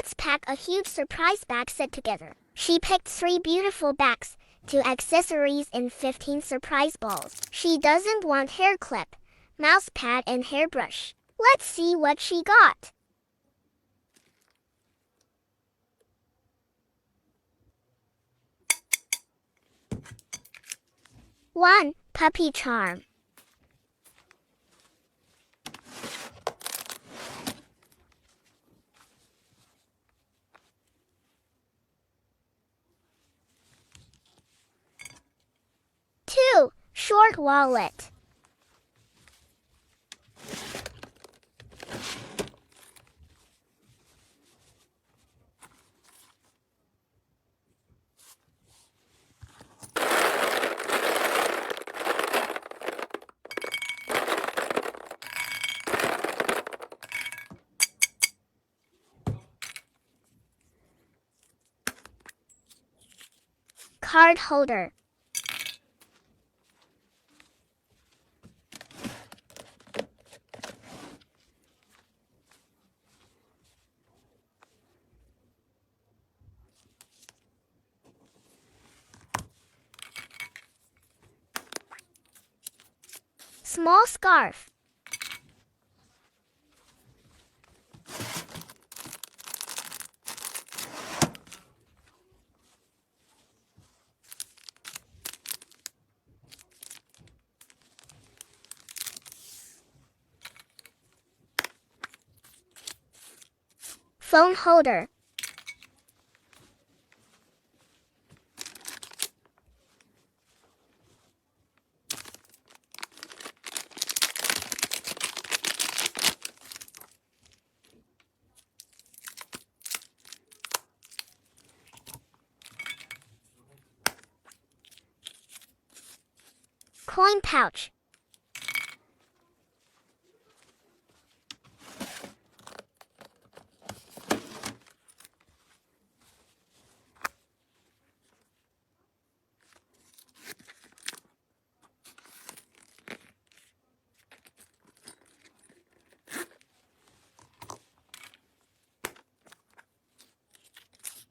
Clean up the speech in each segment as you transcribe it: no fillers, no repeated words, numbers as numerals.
Let's pack a huge surprise bag set together. She picked 3 beautiful bags, 2 accessories and 15 surprise balls. She doesn't want hair clip, mouse pad and hairbrush. Let's see what she got. 1. Puppy charm. 2. Short wallet. 'Card holder. 'Small scarf. 'Phone holder. 'Coin pouch.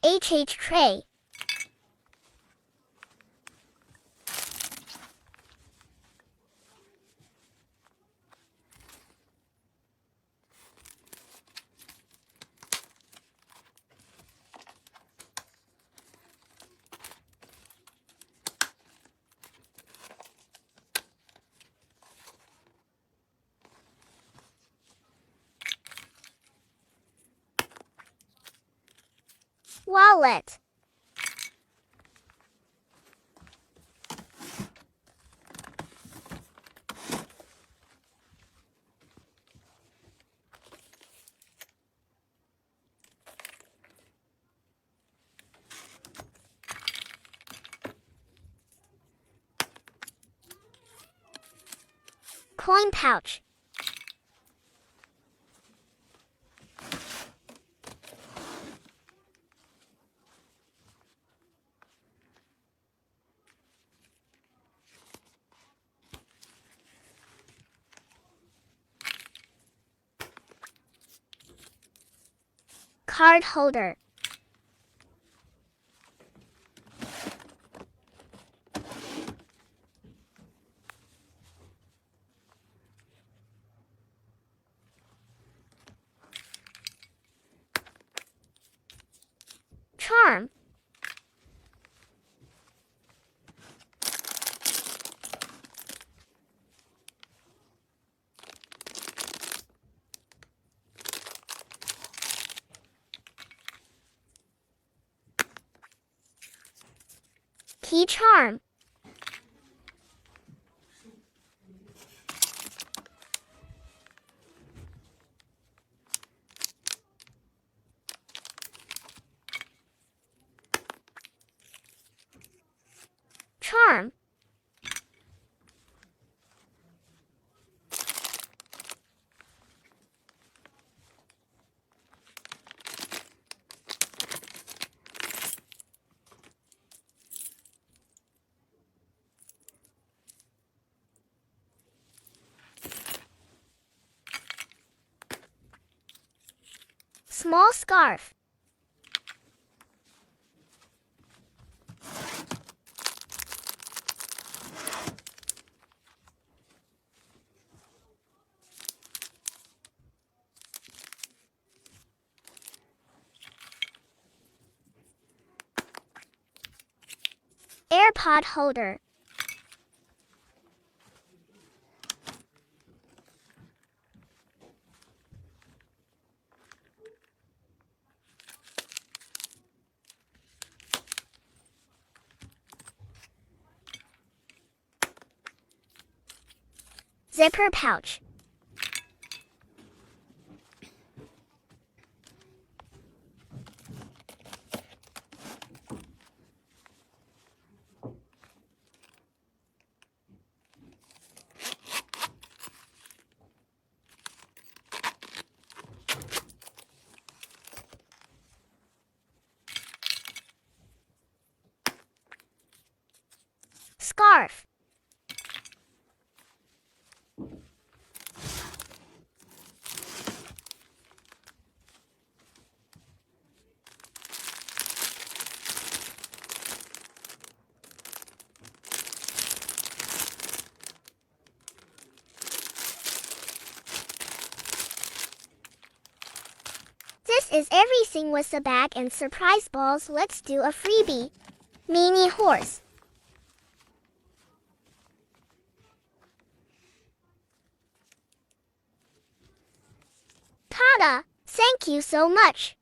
'HH tray. 'Wallet. 'Coin pouch. 'Card holder. 'Charm. 'Key charm. 'Charm. Small scarf. AirPod holder. Zipper pouch. Scarf. This is everything with the bag and surprise balls. Let's do a freebie. Mini horse. Tada! Thank you so much.